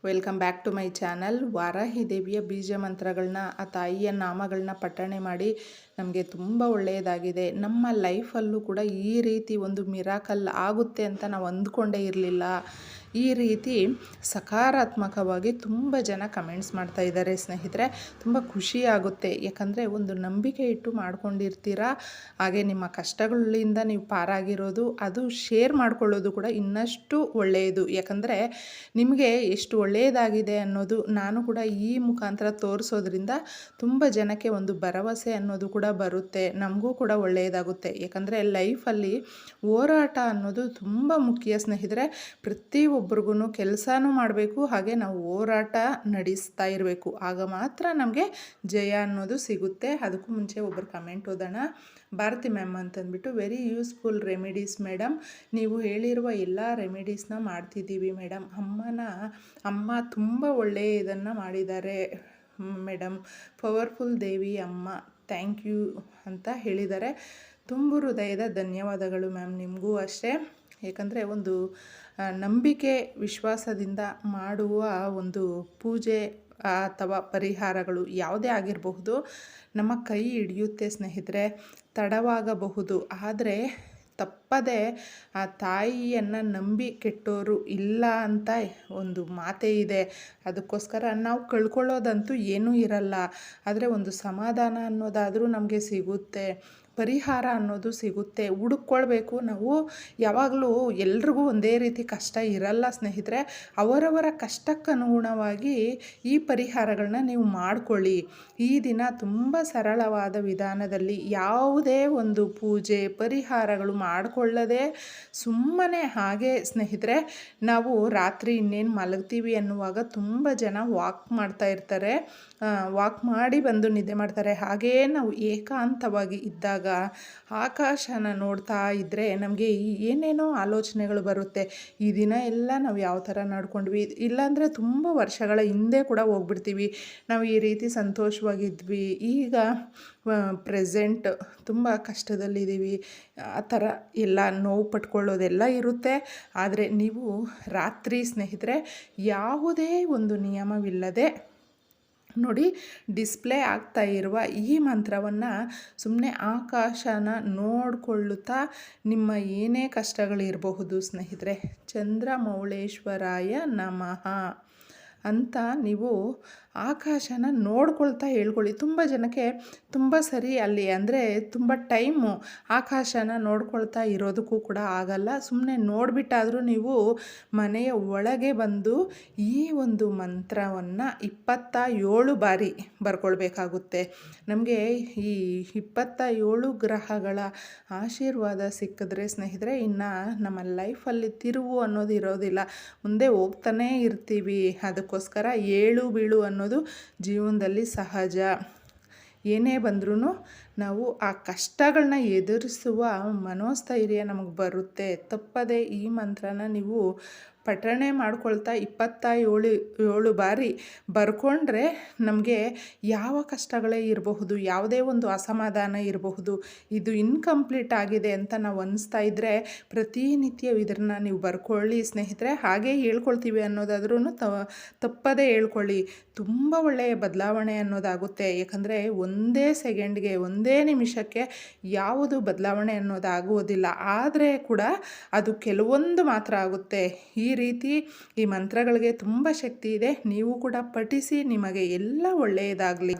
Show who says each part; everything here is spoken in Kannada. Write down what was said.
Speaker 1: Welcome back to my channel. Varahi ದೇವಿಯ ಬೀಜ ಮಂತ್ರಗಳನ್ನ, ಆ ತಾಯಿಯ ನಾಮಗಳನ್ನ ಪಠಣೆ ಮಾಡಿ ನಮಗೆ ತುಂಬ ಒಳ್ಳೆಯದಾಗಿದೆ. ನಮ್ಮ ಲೈಫಲ್ಲೂ ಕೂಡ ಈ ರೀತಿ ಒಂದು ಮಿರಾಕಲ್ ಆಗುತ್ತೆ ಅಂತ ನಾವು ಅಂದ್ಕೊಂಡೇ ಇರಲಿಲ್ಲ. ಈ ರೀತಿ ಸಕಾರಾತ್ಮಕವಾಗಿ ತುಂಬ ಜನ ಕಮೆಂಟ್ಸ್ ಮಾಡ್ತಾ ಇದ್ದಾರೆ ಸ್ನೇಹಿತರೆ. ತುಂಬ ಖುಷಿಯಾಗುತ್ತೆ. ಯಾಕಂದರೆ ಒಂದು ನಂಬಿಕೆ ಇಟ್ಟು ಮಾಡ್ಕೊಂಡಿರ್ತೀರ, ಹಾಗೆ ನಿಮ್ಮ ಕಷ್ಟಗಳಿಂದ ನೀವು ಪಾರಾಗಿರೋದು, ಅದು ಶೇರ್ ಮಾಡ್ಕೊಳ್ಳೋದು ಕೂಡ ಇನ್ನಷ್ಟು ಒಳ್ಳೆಯದು. ಯಾಕಂದರೆ ನಿಮಗೆ ಎಷ್ಟು ಒಳ್ಳೆಯದಾಗಿದೆ ಅನ್ನೋದು ನಾನು ಕೂಡ ಈ ಮುಖಾಂತರ ತೋರಿಸೋದ್ರಿಂದ ತುಂಬ ಜನಕ್ಕೆ ಒಂದು ಭರವಸೆ ಅನ್ನೋದು ಕೂಡ ಬರುತ್ತೆ. ನಮಗೂ ಕೂಡ ಒಳ್ಳೆಯದಾಗುತ್ತೆ. ಯಾಕಂದರೆ ಲೈಫಲ್ಲಿ ಹೋರಾಟ ಅನ್ನೋದು ತುಂಬ ಮುಖ್ಯ ಸ್ನೇಹಿತರೆ. ಪ್ರತಿಯೊಬ್ಬರಿಗೂ ಕೆಲಸನೂ ಮಾಡಬೇಕು, ಹಾಗೆ ನಾವು ಹೋರಾಟ ನಡೆಸ್ತಾ ಇರಬೇಕು. ಆಗ ಮಾತ್ರ ನಮಗೆ ಜಯ ಅನ್ನೋದು ಸಿಗುತ್ತೆ. ಅದಕ್ಕೂ ಮುಂಚೆ ಒಬ್ಬರು ಕಮೆಂಟ್ ಓದೋಣ. ಭಾರತಿ ಮ್ಯಾಮ್ ಅಂತಂದ್ಬಿಟ್ಟು, ವೆರಿ ಯೂಸ್ಫುಲ್ ರೆಮಿಡೀಸ್ ಮೇಡಮ್. ನೀವು ಹೇಳಿರುವ ಎಲ್ಲ ರೆಮಿಡೀಸ್ನ ಮಾಡ್ತಿದ್ದೀವಿ ಮೇಡಮ್. ಅಮ್ಮ ತುಂಬ ಒಳ್ಳೆಯ ಇದನ್ನು ಮಾಡಿದ್ದಾರೆ ಮೇಡಮ್. ಪವರ್ಫುಲ್ ದೇವಿ ಅಮ್ಮ, ಥ್ಯಾಂಕ್ ಯು ಅಂತ ಹೇಳಿದ್ದಾರೆ. ತುಂಬ ಹೃದಯದ ಧನ್ಯವಾದಗಳು ಮ್ಯಾಮ್. ನಿಮಗೂ ಅಷ್ಟೇ. ಏಕೆಂದರೆ ಒಂದು ನಂಬಿಕೆ ವಿಶ್ವಾಸದಿಂದ ಮಾಡುವ ಒಂದು ಪೂಜೆ ಅಥವಾ ಪರಿಹಾರಗಳು ಯಾವುದೇ ಆಗಿರಬಹುದು, ನಮ್ಮ ಕೈ ಹಿಡಿಯುತ್ತೆ ಸ್ನೇಹಿತರೆ. ತಡವಾಗಬಹುದು, ಆದರೆ ತಪ್ಪದೆ ಆ ತಾಯಿಯನ್ನು ನಂಬಿ ಕೆಟ್ಟೋರು ಇಲ್ಲ ಅಂತ ಒಂದು ಮಾತೇ ಇದೆ. ಅದಕ್ಕೋಸ್ಕರ ನಾವು ಕಳ್ಕೊಳ್ಳೋದಂತೂ ಏನೂ ಇರಲ್ಲ, ಆದರೆ ಒಂದು ಸಮಾಧಾನ ಅನ್ನೋದಾದರೂ ನಮಗೆ ಸಿಗುತ್ತೆ, ಪರಿಹಾರ ಅನ್ನೋದು ಸಿಗುತ್ತೆ. ಹುಡುಕೊಳ್ಬೇಕು ನಾವು. ಯಾವಾಗಲೂ ಎಲ್ರಿಗೂ ಒಂದೇ ರೀತಿ ಕಷ್ಟ ಇರಲ್ಲ ಸ್ನೇಹಿತರೆ. ಅವರವರ ಕಷ್ಟಕ್ಕನುಗುಣವಾಗಿ ಈ ಪರಿಹಾರಗಳನ್ನ ನೀವು ಮಾಡ್ಕೊಳ್ಳಿ. ಈ ದಿನ ತುಂಬ ಸರಳವಾದ ವಿಧಾನದಲ್ಲಿ ಯಾವುದೇ ಒಂದು ಪೂಜೆ ಪರಿಹಾರಗಳು ಮಾಡಿಕೊಳ್ಳದೆ ಸುಮ್ಮನೆ ಹಾಗೆ ಸ್ನೇಹಿತರೆ, ನಾವು ರಾತ್ರಿ ಇನ್ನೇನು ಮಲಗ್ತೀವಿ ಅನ್ನುವಾಗ ತುಂಬ ಜನ ವಾಕ್ ಮಾಡ್ತಾ ಇರ್ತಾರೆ. ವಾಕ್ ಮಾಡಿ ಬಂದು ನಿದ್ದೆ ಮಾಡ್ತಾರೆ. ಹಾಗೆಯೇ ನಾವು ಏಕಾಂತವಾಗಿ ಇದ್ದಾಗ ಆಕಾಶನ ನೋಡ್ತಾ ಇದ್ದರೆ ನಮಗೆ ಏನೇನೋ ಆಲೋಚನೆಗಳು ಬರುತ್ತೆ. ಈ ದಿನ ಎಲ್ಲ ನಾವು ಯಾವ ಥರ ನಡ್ಕೊಂಡ್ವಿ, ಇಲ್ಲಾಂದರೆ ತುಂಬ ವರ್ಷಗಳ ಹಿಂದೆ ಕೂಡ ಹೋಗ್ಬಿಡ್ತೀವಿ. ನಾವು ಈ ರೀತಿ ಸಂತೋಷವಾಗಿದ್ವಿ, ಈಗ ಪ್ರೆಸೆಂಟ್ ತುಂಬ ಕಷ್ಟದಲ್ಲಿದ್ದೀವಿ, ಆ ಥರ ಎಲ್ಲ ನೋವು ಪಟ್ಕೊಳ್ಳೋದೆಲ್ಲ ಇರುತ್ತೆ. ಆದರೆ ನೀವು ರಾತ್ರಿ ಸ್ನೇಹಿತರೆ ಯಾವುದೇ ಒಂದು ನಿಯಮವಿಲ್ಲದೆ ನೋಡಿ, ಡಿಸ್ಪ್ಲೇ ಆಗ್ತಾ ಇರುವ ಈ ಮಂತ್ರವನ್ನು ಸುಮ್ಮನೆ ಆಕಾಶನ ನೋಡಿಕೊಳ್ಳುತ್ತಾ ನಿಮ್ಮ ಏನೇ ಕಷ್ಟಗಳಿರಬಹುದು ಸ್ನೇಹಿತರೆ, ಚಂದ್ರಮೌಳೇಶ್ವರಾಯ ನಮಃ ಅಂತ ನೀವು ಆಕಾಶನ ನೋಡ್ಕೊಳ್ತಾ ಹೇಳ್ಕೊಳ್ಳಿ. ತುಂಬ ಜನಕ್ಕೆ ತುಂಬ ಸರಿ ಅಲ್ಲಿ ಅಂದರೆ ತುಂಬ ಟೈಮು ಆಕಾಶನ ನೋಡ್ಕೊಳ್ತಾ ಇರೋದಕ್ಕೂ ಕೂಡ ಆಗಲ್ಲ. ಸುಮ್ಮನೆ ನೋಡಿಬಿಟ್ಟಾದರೂ ನೀವು ಮನೆಯ ಒಳಗೆ ಬಂದು ಈ ಒಂದು ಮಂತ್ರವನ್ನು 27 ಬಾರಿ ಬರ್ಕೊಳ್ಬೇಕಾಗುತ್ತೆ. ನಮಗೆ ಈ 27 ಗ್ರಹಗಳ ಆಶೀರ್ವಾದ ಸಿಕ್ಕಿದ್ರೆ ಸ್ನೇಹಿತರೆ, ಇನ್ನು ನಮ್ಮ ಲೈಫಲ್ಲಿ ತಿರುವು ಅನ್ನೋದು ಇರೋದಿಲ್ಲ, ಮುಂದೆ ಹೋಗ್ತಾನೇ ಇರ್ತೀವಿ. ಅದಕ್ಕೋಸ್ಕರ ಏಳು ಬೀಳು ಅನ್ನೋದು ಜೀವನದಲ್ಲಿ ಸಹಜ. ಏನೇ ಬಂದ್ರೂ ನಾವು ಆ ಕಷ್ಟಗಳನ್ನ ಎದುರಿಸುವ ಮನೋಸ್ಥೈರ್ಯ ನಮಗೆ ಬರುತ್ತೆ. ತಪ್ಪದೆ ಈ ಮಂತ್ರನ ನೀವು ಪಠಣೆ ಮಾಡ್ಕೊಳ್ತಾ 27 ಬಾರಿ ಬರ್ಕೊಂಡ್ರೆ ನಮಗೆ ಯಾವ ಕಷ್ಟಗಳೇ ಇರಬಹುದು, ಯಾವುದೇ ಒಂದು ಅಸಮಾಧಾನ ಇರಬಹುದು, ಇದು ಇನ್ಕಂಪ್ಲೀಟ್ ಆಗಿದೆ ಅಂತ ನಾವು ಅನಿಸ್ತಾ ಇದ್ದರೆ ಪ್ರತಿನಿತ್ಯ ಇದನ್ನು ನೀವು ಬರ್ಕೊಳ್ಳಿ ಸ್ನೇಹಿತರೆ. ಹಾಗೆ ಹೇಳ್ಕೊಳ್ತೀವಿ ಅನ್ನೋದಾದ್ರೂ ತಪ್ಪದೇ ಹೇಳ್ಕೊಳ್ಳಿ. ತುಂಬ ಒಳ್ಳೆಯ ಬದಲಾವಣೆ ಅನ್ನೋದಾಗುತ್ತೆ. ಯಾಕಂದರೆ ಒಂದೇ ಸೆಕೆಂಡ್ಗೆ, ಒಂದೇ ನಿಮಿಷಕ್ಕೆ ಯಾವುದು ಬದಲಾವಣೆ ಅನ್ನೋದಾಗುವುದಿಲ್ಲ, ಆದರೆ ಕೂಡ ಅದು ಕೆಲವೊಂದು ಮಾತ್ರ ಆಗುತ್ತೆ. ಈ ರೀತಿ ಈ ಮಂತ್ರಗಳಿಗೆ ತುಂಬ ಶಕ್ತಿ ಇದೆ. ನೀವು ಕೂಡ ಪಠಿಸಿ, ನಿಮಗೆ ಎಲ್ಲ ಒಳ್ಳೆಯದಾಗಲಿ.